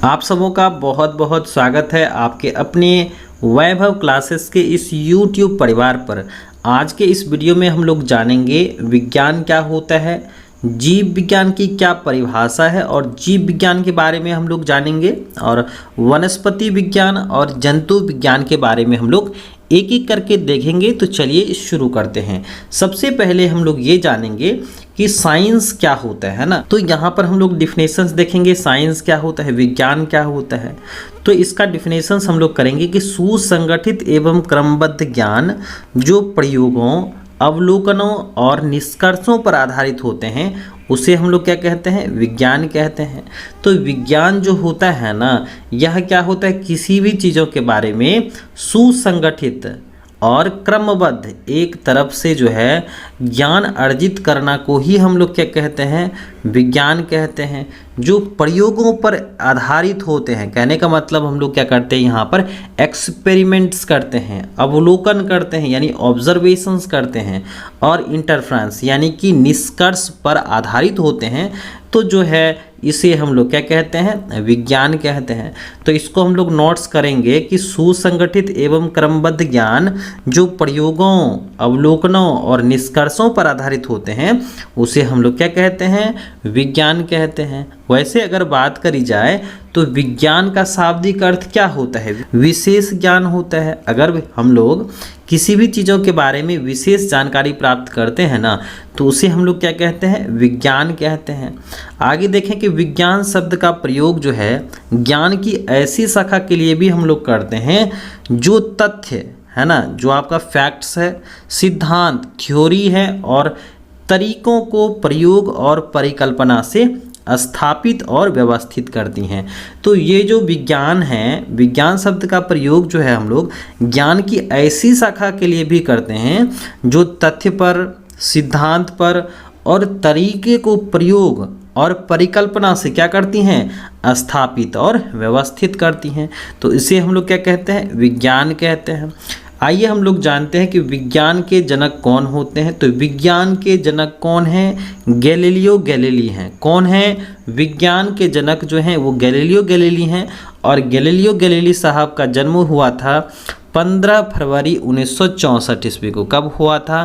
आप सबों का बहुत बहुत स्वागत है आपके अपने वैभव क्लासेस के इस YouTube परिवार पर। आज के इस वीडियो में हम लोग जानेंगे विज्ञान क्या होता है, जीव विज्ञान की क्या परिभाषा है और जीव विज्ञान के बारे में हम लोग जानेंगे और वनस्पति विज्ञान और जंतु विज्ञान के बारे में हम लोग एक एक करके देखेंगे। तो चलिए शुरू करते हैं। सबसे पहले हम लोग ये जानेंगे कि साइंस क्या होता है ना। तो यहाँ पर हम लोग डिफिनेशंस देखेंगे, साइंस क्या होता है, विज्ञान क्या होता है। तो इसका डिफिनेशंस हम लोग करेंगे कि सुसंगठित एवं क्रमबद्ध ज्ञान जो प्रयोगों, अवलोकनों और निष्कर्षों पर आधारित होते हैं उसे हम लोग क्या कहते हैं, विज्ञान कहते हैं। तो विज्ञान जो होता है ना, यह क्या होता है, किसी भी चीज़ों के बारे में सुसंगठित और क्रमबद्ध एक तरफ से जो है ज्ञान अर्जित करना को ही हम लोग क्या कहते हैं, विज्ञान कहते हैं। जो प्रयोगों पर आधारित होते हैं, कहने का मतलब हम लोग क्या करते हैं, यहाँ पर एक्सपेरिमेंट्स करते हैं, अवलोकन करते हैं यानी ऑब्जर्वेशंस करते हैं, और इंटरफ्रेंस यानी कि निष्कर्ष पर आधारित होते हैं। तो जो है इसे हम लोग क्या कहते हैं, विज्ञान कहते हैं। तो इसको हम लोग नोट्स करेंगे कि सुसंगठित एवं क्रमबद्ध ज्ञान जो प्रयोगों, अवलोकनों और निष्कर्षों पर आधारित होते हैं उसे हम लोग क्या कहते हैं, विज्ञान कहते हैं। वैसे अगर बात करी जाए तो विज्ञान का शाब्दिक अर्थ क्या होता है, विशेष ज्ञान होता है। अगर हम लोग किसी भी चीज़ों के बारे में विशेष जानकारी प्राप्त करते हैं ना, तो उसे हम लोग क्या कहते हैं, विज्ञान कहते हैं। आगे देखें कि विज्ञान शब्द का प्रयोग जो है ज्ञान की ऐसी शाखा के लिए भी हम लोग करते हैं जो तथ्य है ना, जो आपका फैक्ट्स है, सिद्धांत, थ्योरी है और तरीकों को प्रयोग और परिकल्पना से स्थापित और व्यवस्थित करती हैं। तो ये जो विज्ञान है, विज्ञान शब्द का प्रयोग जो है हम लोग ज्ञान की ऐसी शाखा के लिए भी करते हैं जो तथ्य पर, सिद्धांत पर और तरीके को प्रयोग और परिकल्पना से क्या करती हैं, स्थापित और व्यवस्थित करती हैं। तो इसे हम लोग क्या कहते हैं, विज्ञान कहते हैं। आइए हम लोग जानते हैं कि विज्ञान के जनक कौन होते हैं। तो विज्ञान के जनक कौन हैं, गैलीलियो गैलीली हैं। कौन है, विज्ञान के जनक जो हैं वो गैलीलियो गैलीली हैं। और गैलीलियो गैलीली साहब का जन्म हुआ था 15 फरवरी 1964 ईस्वी को। कब हुआ था,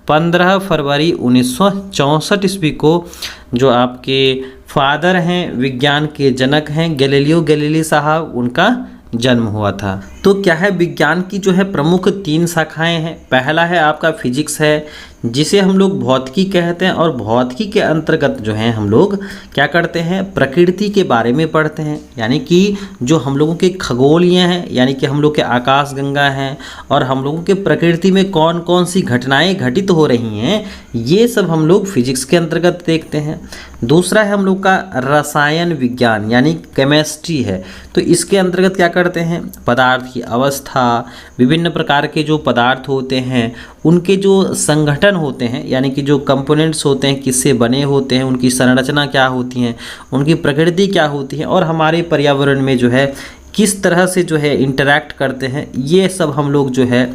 15 फरवरी 1964 ईस्वी को। जो आपके फादर हैं, विज्ञान के जनक हैं गैलीलियो गैलीली साहब, उनका जन्म हुआ था। तो क्या है, विज्ञान की जो है प्रमुख 3 शाखाएं हैं। पहला है आपका फिजिक्स है, जिसे हम लोग भौतिकी कहते हैं। और भौतिकी के अंतर्गत जो है हम लोग क्या करते हैं, प्रकृति के बारे में पढ़ते हैं। यानी कि जो हम लोगों के खगोलीय हैं, यानी कि हम लोग के आकाश गंगा हैं और हम लोगों के प्रकृति में कौन कौन सी घटनाएं घटित हो रही हैं, ये सब हम लोग फिजिक्स के अंतर्गत देखते हैं। दूसरा है हम लोग का रसायन विज्ञान यानी केमिस्ट्री है। तो इसके अंतर्गत क्या करते हैं, पदार्थ की अवस्था, विभिन्न प्रकार के जो पदार्थ होते हैं उनके जो संगठन होते हैं, यानी कि जो कंपोनेंट्स होते हैं किससे बने होते हैं, उनकी संरचना क्या होती हैं, उनकी प्रकृति क्या होती है और हमारे पर्यावरण में जो है किस तरह से जो है इंटरैक्ट करते हैं, ये सब हम लोग जो है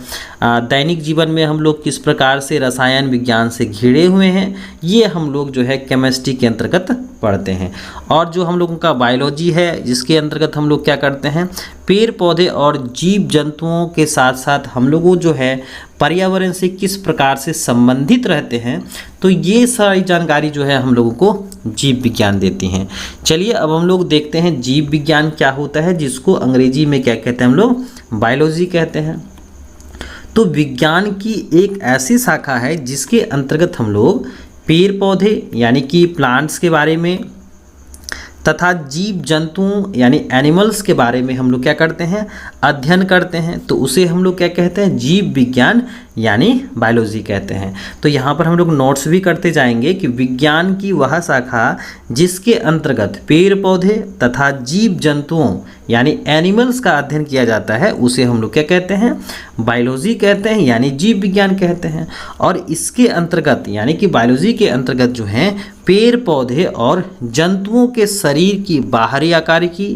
दैनिक जीवन में हम लोग किस प्रकार से रसायन विज्ञान से घिरे हुए हैं, ये हम लोग जो है केमिस्ट्री के अंतर्गत पढ़ते हैं। और जो हम लोगों का बायोलॉजी है, जिसके अंतर्गत हम लोग क्या करते हैं, पेड़ पौधे और जीव जंतुओं के साथ साथ हम लोगों जो है पर्यावरण से किस प्रकार से संबंधित रहते हैं। तो ये सारी जानकारी जो है हम लोगों को जीव विज्ञान देती हैं। चलिए अब हम लोग देखते हैं जीव विज्ञान क्या होता है, जिसको अंग्रेजी में क्या कहते हैं, हम लोग बायोलॉजी कहते हैं। तो विज्ञान की एक ऐसी शाखा है जिसके अंतर्गत हम लोग पेड़ पौधे यानी कि प्लांट्स के बारे में तथा जीव जंतुओं यानी एनिमल्स के बारे में हम लोग क्या करते हैं, अध्ययन करते हैं। तो उसे हम लोग क्या कहते हैं, जीव विज्ञान यानी बायोलॉजी कहते हैं। तो यहाँ पर हम लोग नोट्स भी करते जाएंगे कि विज्ञान की वह शाखा जिसके अंतर्गत पेड़ पौधे तथा जीव जंतुओं यानी एनिमल्स का अध्ययन किया जाता है उसे हम लोग क्या कहते हैं, बायोलॉजी कहते हैं यानी जीव विज्ञान कहते हैं। और इसके अंतर्गत यानी कि बायोलॉजी के अंतर्गत जो हैं पेड़ पौधे और जंतुओं के शरीर की बाहरी आकारिकी,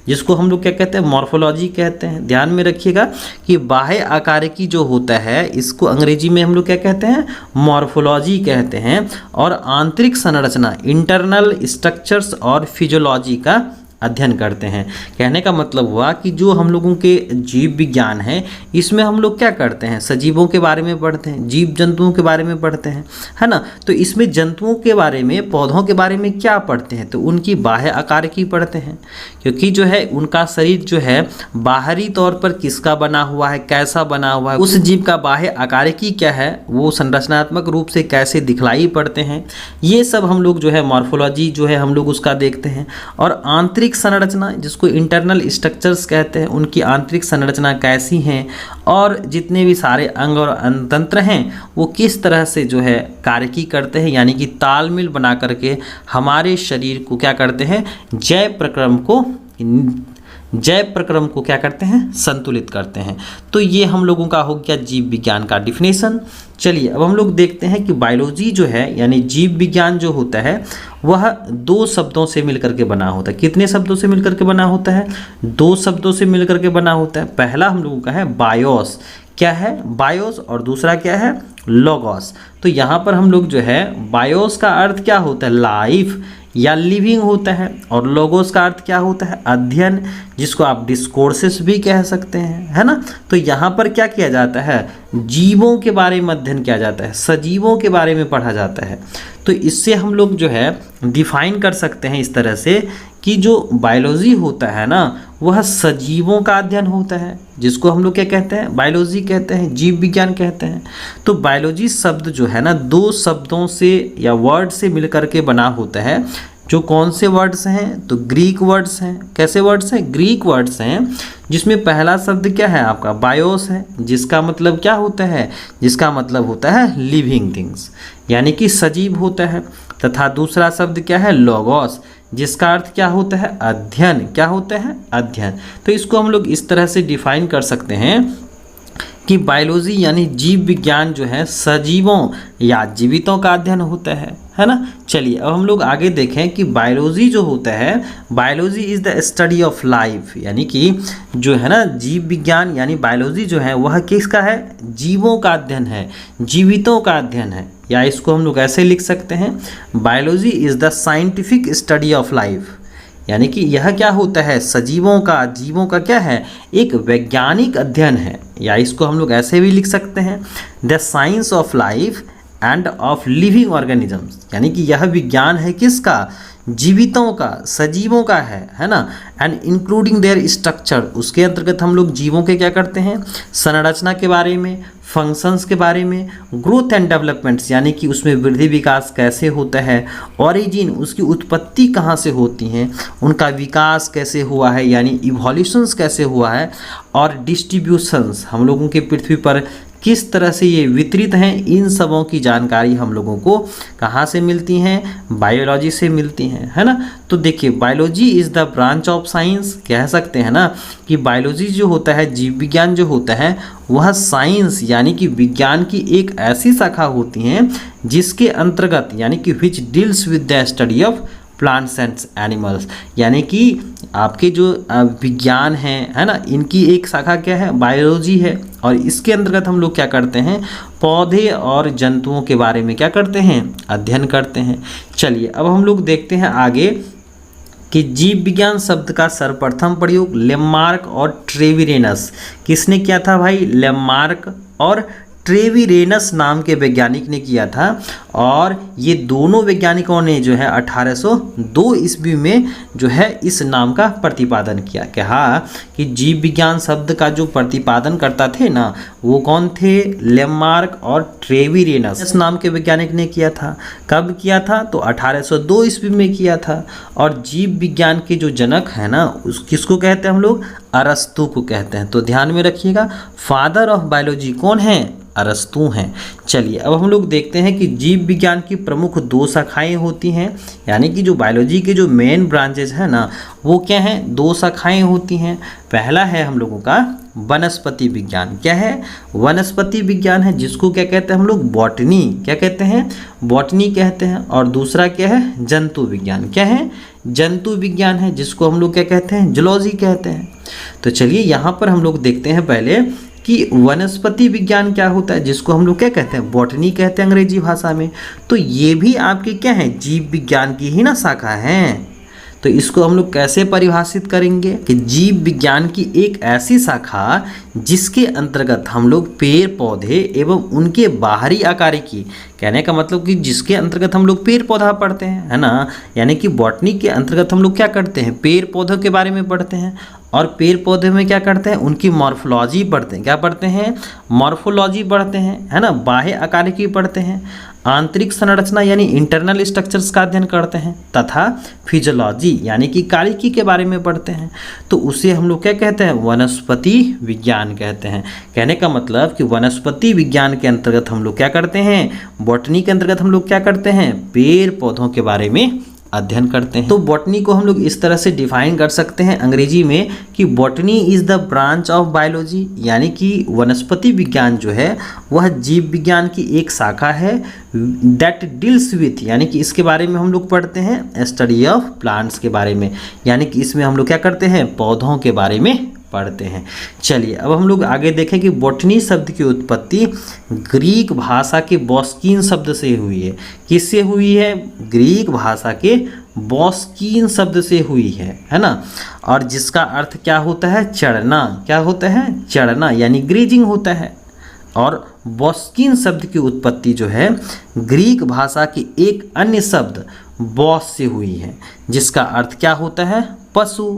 जिसको हम लोग क्या कहते हैं, मॉर्फोलॉजी कहते हैं। ध्यान में रखिएगा कि बाह्य आकारिकी जो होता है इसको अंग्रेजी में हम लोग क्या कहते हैं, मॉर्फोलॉजी कहते हैं। और आंतरिक संरचना, इंटरनल स्ट्रक्चर्स और फिजियोलॉजी का अध्ययन करते हैं। कहने का मतलब हुआ कि जो हम लोगों के जीव विज्ञान है इसमें हम लोग क्या करते हैं, सजीवों के बारे में पढ़ते हैं, जीव जंतुओं के बारे में पढ़ते हैं, है ना। तो इसमें जंतुओं के बारे में, पौधों के बारे में क्या पढ़ते हैं, तो उनकी बाह्य आकार की पढ़ते हैं, क्योंकि जो है उनका शरीर जो है बाहरी तौर पर किसका बना हुआ है, कैसा बना हुआ है, उस जीव का बाह्य आकार की क्या है, वो संरचनात्मक रूप से कैसे दिखलाई पड़ते हैं, ये सब हम लोग जो है मॉर्फोलॉजी जो है हम लोग उसका देखते हैं। और आंतरिक संरचना जिसको इंटरनल स्ट्रक्चर्स कहते हैं, उनकी आंतरिक संरचना कैसी हैं और जितने भी सारे अंग और अंतंत्र हैं वो किस तरह से जो है कार्य करते हैं, यानी कि तालमेल बना करके हमारे शरीर को क्या करते हैं, जैव प्रक्रम को क्या करते हैं, संतुलित करते हैं। तो ये हम लोगों का हो गया जीव विज्ञान का डिफिनेशन। चलिए अब हम लोग देखते हैं कि बायोलॉजी जो है यानी जीव विज्ञान जो होता है वह दो शब्दों से मिलकर के बना होता है। कितने शब्दों से मिलकर के बना होता है, दो शब्दों से मिलकर के बना होता है। पहला हम लोगों का है बायोस, क्या है बायोस, और दूसरा क्या है लोगोस। तो यहाँ पर हम लोग जो है बायोस का अर्थ क्या होता है, लाइफ या लिविंग होता है, और लोगोस का अर्थ क्या होता है, अध्ययन, जिसको आप डिस्कोर्सेस भी कह सकते हैं, है ना। तो यहाँ पर क्या किया जाता है, जीवों के बारे में अध्ययन किया जाता है, सजीवों के बारे में पढ़ा जाता है। तो इससे हम लोग जो है डिफाइन कर सकते हैं इस तरह से कि जो बायोलॉजी होता है ना वह सजीवों का अध्ययन होता है, जिसको हम लोग क्या कहते हैं, बायोलॉजी कहते हैं, जीव विज्ञान कहते हैं। तो बायोलॉजी शब्द जो है ना दो शब्दों से या वर्ड से मिलकर के बना होता है। जो कौन से वर्ड्स हैं, तो ग्रीक वर्ड्स हैं। कैसे वर्ड्स हैं, ग्रीक वर्ड्स हैं, जिसमें पहला शब्द क्या है आपका बायोस है, जिसका मतलब क्या होता है, जिसका मतलब होता है लिविंग थिंग्स, यानी कि सजीव होता है। तथा दूसरा शब्द क्या है लोगोस, जिसका अर्थ क्या होता है, अध्ययन, क्या होता है, अध्ययन। तो इसको हम लोग इस तरह से डिफाइन कर सकते हैं कि यानी जीव विज्ञान जो है सजीवों या जीवितों का अध्ययन होता है ना। चलिए अब हम लोग आगे देखें कि बायोलॉजी जो होता है, biology is the study of life, यानी कि जो है ना जीव विज्ञान यानी बायोलॉजी जो है वह किसका है, जीवों का अध्ययन है, जीवितों का अध्ययन है। या इसको हम लोग ऐसे लिख सकते हैं, biology is the scientific study of life, यानी कि यह क्या होता है, सजीवों का, जीवों का क्या है, एक वैज्ञानिक अध्ययन है। या इसको हम लोग ऐसे भी लिख सकते हैं, the science of life end of living organisms, यानी कि यह विज्ञान है किसका, जीवितों का, सजीवों का है ना। एंड इंक्लूडिंग देयर स्ट्रक्चर, उसके अंतर्गत हम लोग जीवों के क्या करते हैं, संरचना के बारे में, फंक्शंस के बारे में, ग्रोथ एंड डेवलपमेंट्स, यानी कि उसमें वृद्धि विकास कैसे होता है, ऑरिजिन, उसकी उत्पत्ति कहाँ से होती हैं, उनका विकास कैसे हुआ है यानी इवोल्यूशंस कैसे हुआ है, और डिस्ट्रीब्यूशंस, हम लोगों के पृथ्वी पर किस तरह से ये वितरित हैं, इन सबों की जानकारी हम लोगों को कहाँ से मिलती हैं, बायोलॉजी से मिलती हैं, है ना। तो देखिए biology is the branch of science, कह सकते हैं ना कि बायोलॉजी जो होता है, जीव विज्ञान जो होता है वह साइंस यानी कि विज्ञान की एक ऐसी शाखा होती हैं जिसके अंतर्गत यानी कि which deals with the study of plants and animals, यानी कि आपके जो विज्ञान है ना, इनकी एक शाखा क्या है, बायोलॉजी है। और इसके अंतर्गत हम लोग क्या करते हैं, पौधे और जंतुओं के बारे में क्या करते हैं, अध्ययन करते हैं। चलिए अब हम लोग देखते हैं आगे कि जीव विज्ञान शब्द का सर्वप्रथम प्रयोग लेमार्क और ट्रेविरेनस, किसने किया था भाई, लेमार्क और ट्रेविरेनस नाम के वैज्ञानिक ने किया था। और ये दोनों वैज्ञानिकों ने जो है 1802 ईस्वी में जो है इस नाम का प्रतिपादन किया। कहा कि जीव विज्ञान शब्द का जो प्रतिपादन करता थे ना वो कौन थे, लेमार्क और ट्रेविरेनस इस नाम के वैज्ञानिक ने किया था। कब किया था, तो 1802 ईस्वी में किया था। और जीव विज्ञान के जो जनक है ना उस किसको कहते हैं हम लोग, अरस्तु को कहते हैं। तो ध्यान में रखिएगा, फादर ऑफ बायोलॉजी कौन है, अरस्तु हैं। चलिए अब हम लोग देखते हैं कि जीव विज्ञान की प्रमुख दो शाखाएं होती हैं, यानी कि जो बायोलॉजी के जो मेन ब्रांचेज हैं ना वो क्या हैं, दो शाखाएं होती हैं। पहला है हम लोगों का वनस्पति विज्ञान, क्या है, वनस्पति विज्ञान है, जिसको क्या कहते हैं हम लोग, बॉटनी, क्या कहते हैं, बॉटनी कहते हैं। और दूसरा क्या है, जंतु विज्ञान, क्या है, जंतु विज्ञान है, जिसको हम लोग क्या कहते हैं, जूलॉजी कहते हैं। तो चलिए यहाँ पर हम लोग देखते हैं पहले कि वनस्पति विज्ञान क्या होता है, जिसको हम लोग क्या कहते हैं, बॉटनी कहते हैं अंग्रेजी भाषा में। तो ये भी आपके क्या है, जीव विज्ञान की ही ना शाखा है। तो इसको हम लोग कैसे परिभाषित करेंगे कि जीव विज्ञान की एक ऐसी शाखा जिसके अंतर्गत हम लोग पेड़ पौधे एवं उनके बाहरी आकारिकी, कहने का मतलब कि जिसके अंतर्गत हम लोग पेड़ पौधा पढ़ते हैं, है ना, यानी कि बॉटनी के अंतर्गत हम लोग क्या करते हैं, पेड़ पौधों के बारे में पढ़ते हैं। और पेड़ पौधे में क्या करते हैं, उनकी मॉर्फोलॉजी पढ़ते हैं। क्या पढ़ते हैं, मॉर्फोलॉजी पढ़ते हैं, है ना, बाह्य आकारिकी पढ़ते हैं, आंतरिक संरचना यानी इंटरनल स्ट्रक्चर्स का अध्ययन करते हैं, तथा फिजियोलॉजी यानी कि कारिकी के बारे में पढ़ते हैं। तो उसे हम लोग क्या कहते हैं, वनस्पति विज्ञान कहते हैं। कहने का मतलब कि वनस्पति विज्ञान के अंतर्गत हम लोग क्या करते हैं, बॉटनी के अंतर्गत हम लोग क्या करते हैं, पेड़ पौधों के बारे में अध्ययन करते हैं। तो बॉटनी को हम लोग इस तरह से डिफाइन कर सकते हैं अंग्रेजी में कि botany is the branch of biology, यानी कि वनस्पति विज्ञान जो है वह जीव विज्ञान की एक शाखा है, दैट डील्स विथ, यानी कि इसके बारे में हम लोग पढ़ते हैं स्टडी ऑफ प्लांट्स के बारे में, यानी कि इसमें हम लोग क्या करते हैं, पौधों के बारे में पढ़ते हैं। चलिए अब हम लोग आगे देखें कि बॉटनी शब्द की उत्पत्ति ग्रीक भाषा के बॉस्कीन शब्द से हुई है। किससे हुई है, ग्रीक भाषा के बॉस्कीन शब्द से हुई है ना, और जिसका अर्थ क्या होता है, चढ़ना। क्या होता है, चढ़ना, यानी ग्रेजिंग होता है। और बॉस्कीन शब्द की उत्पत्ति जो है ग्रीक भाषा के एक अन्य शब्द बॉस से हुई है, जिसका अर्थ क्या होता है, पशु।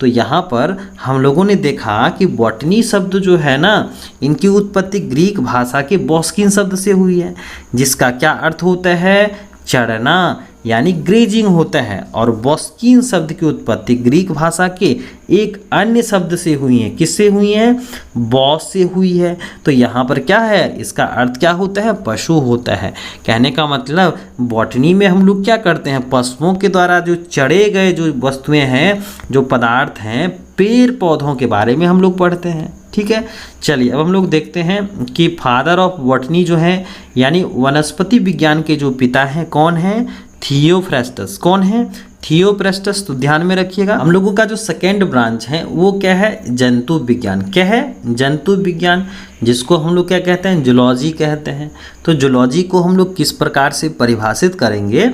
तो यहाँ पर हम लोगों ने देखा कि बॉटनी शब्द जो है ना, इनकी उत्पत्ति ग्रीक भाषा के बॉस्कीन शब्द से हुई है, जिसका क्या अर्थ होता है, चढ़ना, यानी ग्रेजिंग होता है। और बॉस्कीन शब्द की उत्पत्ति ग्रीक भाषा के एक अन्य शब्द से हुई है। किससे हुई है, बॉस से हुई है। तो यहाँ पर क्या है, इसका अर्थ क्या होता है, पशु होता है। कहने का मतलब बॉटनी में हम लोग क्या करते हैं, पशुओं के द्वारा जो चढ़े गए जो वस्तुएं हैं, जो पदार्थ हैं, पेड़ पौधों के बारे में हम लोग पढ़ते हैं। ठीक है, चलिए अब हम लोग देखते हैं कि फादर ऑफ बॉटनी जो है, यानी वनस्पति विज्ञान के जो पिता हैं, कौन हैं, थियोफ्रास्टस। कौन है, थियोफ्रास्टस। तो ध्यान में रखिएगा, हम लोगों का जो सेकेंड ब्रांच है वो क्या है, जंतु विज्ञान। क्या है, जंतु विज्ञान, जिसको हम लोग क्या कहते हैं, जूलॉजी कहते हैं। तो जूलॉजी को हम लोग किस प्रकार से परिभाषित करेंगे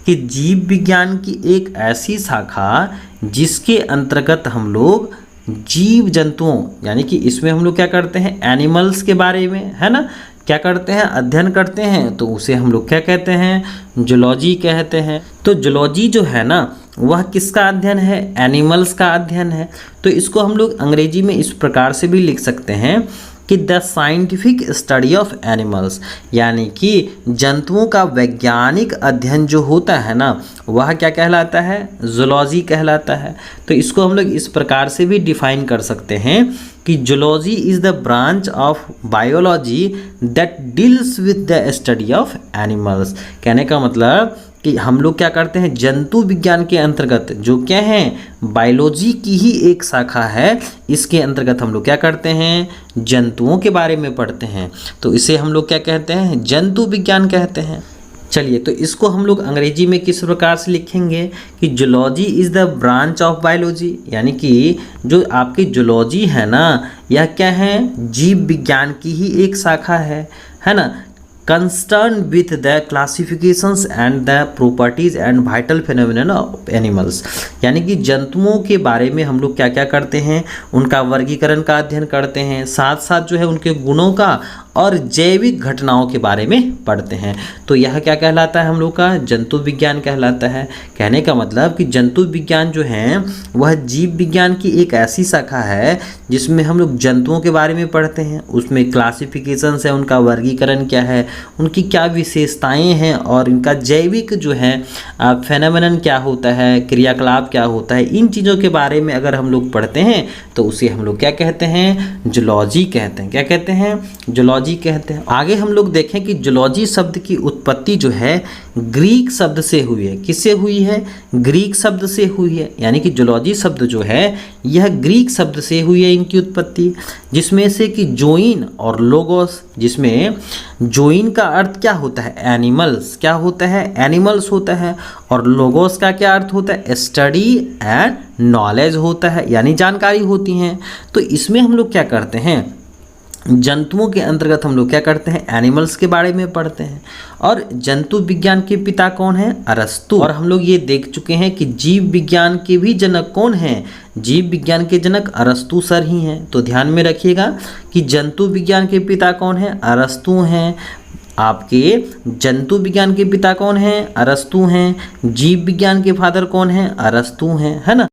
कि जीव विज्ञान की एक ऐसी शाखा जिसके अंतर्गत हम लोग जीव जंतुओं, यानी कि इसमें हम लोग क्या करते हैं, एनिमल्स के बारे में, है ना, क्या करते हैं, अध्ययन करते हैं। तो उसे हम लोग क्या कहते हैं, जूलॉजी कहते हैं। तो जूलॉजी जो है ना, वह किसका अध्ययन है, एनिमल्स का अध्ययन है। तो इसको हम लोग अंग्रेजी में इस प्रकार से भी लिख सकते हैं कि the scientific study of animals, यानी कि जंतुओं का वैज्ञानिक अध्ययन जो होता है ना, वह क्या कहलाता है, जूलॉजी कहलाता है। तो इसको हम लोग इस प्रकार से भी डिफाइन कर सकते हैं कि zoology is the branch of biology that deals with the study of animals. कहने का मतलब कि हम लोग क्या करते हैं, जंतु विज्ञान के अंतर्गत जो क्या है, बायोलॉजी की ही एक शाखा है, इसके अंतर्गत हम लोग क्या करते हैं, जंतुओं के बारे में पढ़ते हैं। तो इसे हम लोग क्या कहते हैं, जंतु विज्ञान कहते हैं। चलिए तो इसको हम लोग अंग्रेजी में किस प्रकार से लिखेंगे कि zoology is the branch of biology, यानी कि जो आपकी जूलॉजी है ना, यह क्या है, जीव विज्ञान की ही एक शाखा है ना, concern with the classifications and the properties and vital phenomena of animals, यानी कि जंतुओं के बारे में हम लोग क्या क्या करते हैं, उनका वर्गीकरण का अध्ययन करते हैं, साथ साथ जो है उनके गुणों का और जैविक घटनाओं के बारे में पढ़ते हैं। तो यह क्या कहलाता है, हम लोग का जंतु विज्ञान कहलाता है। कहने का मतलब कि जंतु विज्ञान जो है वह जीव विज्ञान की एक ऐसी शाखा है जिसमें हम लोग जंतुओं के बारे में पढ़ते हैं, उसमें क्लासिफिकेशंस है, उनका वर्गीकरण क्या है, उनकी क्या विशेषताएं हैं, और इनका जैविक जो है फेनोमेनन क्या होता है, क्रियाकलाप क्या होता है, इन चीज़ों के बारे में अगर हम लोग पढ़ते हैं तो उसे हम लोग क्या कहते हैं, जूलॉजी कहते हैं। क्या कहते हैं, जूलॉजी कहते हैं। आगे हम लोग देखें कि जूलॉजी शब्द की उत्पत्ति जो है ग्रीक शब्द से हुई है। किससे हुई है, ग्रीक शब्द से हुई है, यानी कि जूलॉजी शब्द जो है यह ग्रीक शब्द से हुई है इनकी उत्पत्ति, जिसमें से कि जोइन और लोगोस, जिसमें जोइन का अर्थ क्या होता है, एनिमल्स। क्या होता है, एनिमल्स होता है। और लोगोस का क्या अर्थ होता है, स्टडी एंड नॉलेज होता है, यानी जानकारी होती हैं। तो इसमें हम लोग क्या करते हैं जंतुओं के अंतर्गत हम लोग क्या करते हैं, एनिमल्स के बारे में पढ़ते हैं। और जंतु विज्ञान के पिता कौन है, अरस्तु। और हम लोग ये देख चुके हैं कि जीव विज्ञान के भी जनक कौन हैं, जीव विज्ञान के जनक अरस्तु सर ही हैं। तो ध्यान में रखिएगा कि जंतु विज्ञान के पिता कौन है, अरस्तु हैं। आपके जंतु विज्ञान के पिता कौन हैं, अरस्तु हैं। जीव विज्ञान के फादर कौन हैं, अरस्तु हैं, है ना।